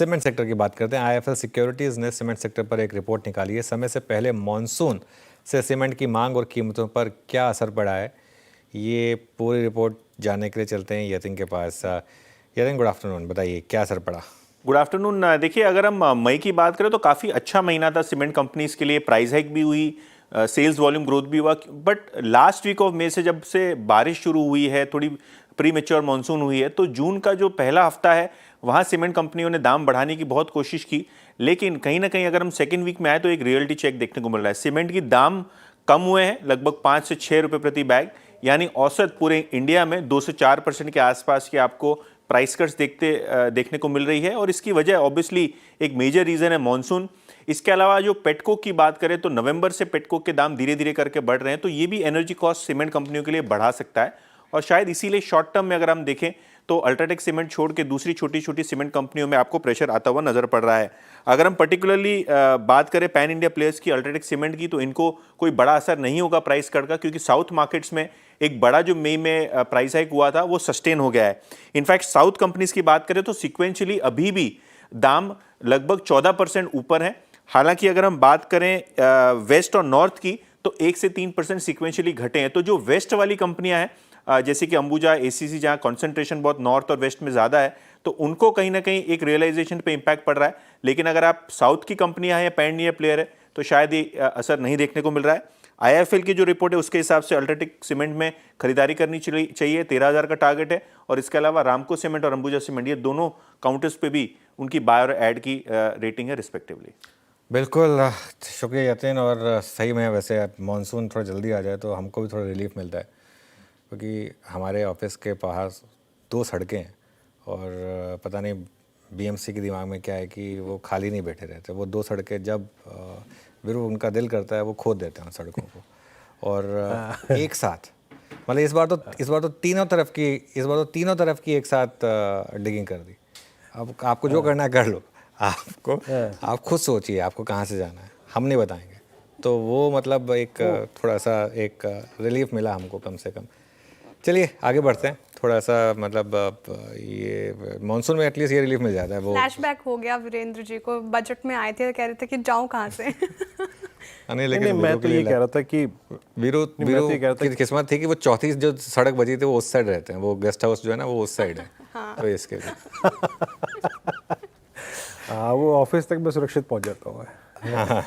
Cement sector की बात करते हैं। आईएफएल सिक्योरिटीज़ ने सीमेंट सेक्टर पर एक रिपोर्ट निकाली है। समय से पहले मॉनसून से सीमेंट की मांग और कीमतों पर क्या असर पड़ा है, ये पूरी रिपोर्ट जानने के लिए चलते हैं यतिन के पास। यतिन, गुड आफ्टरनून, बताइए क्या असर पड़ा। Good afternoon. देखिए, अगर हम मई की बात करें तो काफ़ी अच्छा महीना था सीमेंट कंपनीज के लिए। प्राइस हाइक भी हुई, सेल्स वॉल्यूम ग्रोथ भी हुआ। But last week of May से जब से बारिश शुरू हुई है, थोड़ी प्री मेच्योर मानसून हुई है, तो जून का जो पहला हफ्ता है वहाँ सीमेंट कंपनियों ने दाम बढ़ाने की बहुत कोशिश की। लेकिन कहीं ना कहीं अगर हम सेकेंड वीक में आए तो एक रियलिटी चेक देखने को मिल रहा है। सीमेंट की दाम कम हुए हैं, लगभग 5 से 6 रुपये प्रति बैग, यानी औसत पूरे इंडिया में 2 से 4% के आसपास की आपको प्राइस कट्स देखने को मिल रही है। और इसकी वजह ऑब्वियसली एक मेजर रीजन है मॉनसून। इसके अलावा जो पेटकोक की बात करें तो नवंबर से पेटकोक के दाम धीरे धीरे करके बढ़ रहे हैं, तो ये भी एनर्जी कॉस्ट सीमेंट कंपनियों के लिए बढ़ा सकता है। और शायद इसीलिए शॉर्ट टर्म में अगर हम देखें तो अल्ट्राटेक सीमेंट छोड़ के दूसरी छोटी छोटी सीमेंट कंपनियों में आपको प्रेशर आता हुआ नजर पड़ रहा है। अगर हम पर्टिकुलरली बात करें पैन इंडिया प्लेयर्स की, अल्ट्राटेक सीमेंट की, तो इनको कोई बड़ा असर नहीं होगा प्राइस कट का, क्योंकि साउथ मार्केट्स में एक बड़ा जो मई में प्राइस हाइक हुआ था वो सस्टेन हो गया है। इनफैक्ट साउथ कंपनीज की बात करें तो सिक्वेंशियली अभी भी दाम लगभग 14% ऊपर है। हालांकि अगर हम बात करें वेस्ट और नॉर्थ की तो 1 से 3% सिक्वेंशियली घटे हैं। तो जो वेस्ट वाली कंपनियां हैं जैसे कि अंबुजा, एसीसी, जहां कंसंट्रेशन बहुत नॉर्थ और वेस्ट में ज़्यादा है, तो उनको कहीं ना कहीं एक रियलाइजेशन पे इम्पैक्ट पड़ रहा है। लेकिन अगर आप साउथ की कंपनियां हैं या पैन इंडिया प्लेयर है तो शायद ये असर नहीं देखने को मिल रहा है। आईएफएल की जो रिपोर्ट है उसके हिसाब से अल्ट्राटेक सीमेंट में खरीदारी करनी चाहिए, 13,000 का टारगेट है। और इसके अलावा रामको सीमेंट और अंबुजा सीमेंट, ये दोनों काउंटर्स पे भी उनकी बाय और ऐड की रेटिंग है रिस्पेक्टिवली। बिल्कुल, शुक्रिया यतिन। और सही में वैसे मानसून थोड़ा जल्दी आ जाए तो हमको भी थोड़ा रिलीफ मिलता है, क्योंकि हमारे ऑफिस के पास 2 सड़कें हैं और पता नहीं बीएमसी के दिमाग में क्या है कि वो खाली नहीं बैठे रहते। वो 2 सड़कें जब फिर उनका दिल करता है वो खोद देते हैं उन सड़कों को। और एक साथ मतलब इस बार तो तीनों तरफ की एक साथ डिगिंग कर दी। अब आपको जो करना है कर लो, आप खुद सोचिए आपको कहाँ से जाना है, हम नहीं बताएंगे। तो वो मतलब एक थोड़ा सा एक रिलीफ मिला हमको कम से कम। चलिए आगे बढ़ते हैं। थोड़ा सा मतलब ये मानसून में एटलीस्ट ये रिलीफ मिल जाता है। वो फ्लैशबैक हो गया वीरेंद्र जी को, बजट में आए थे, कह रहे थे कि जाऊं कहाँ से। नहीं, लेकिन मैं तो ये कह रहा था कि वीरू की किस्मत थी कि वो चौथी जो सड़क बची थी वो उस साइड रहते हैं। वो गेस्ट हाउस जो है ना वो उस साइड है। हाँ। तो इसके लिए हाँ, वो ऑफिस तक मैं सुरक्षित पहुंच जाता हूँ।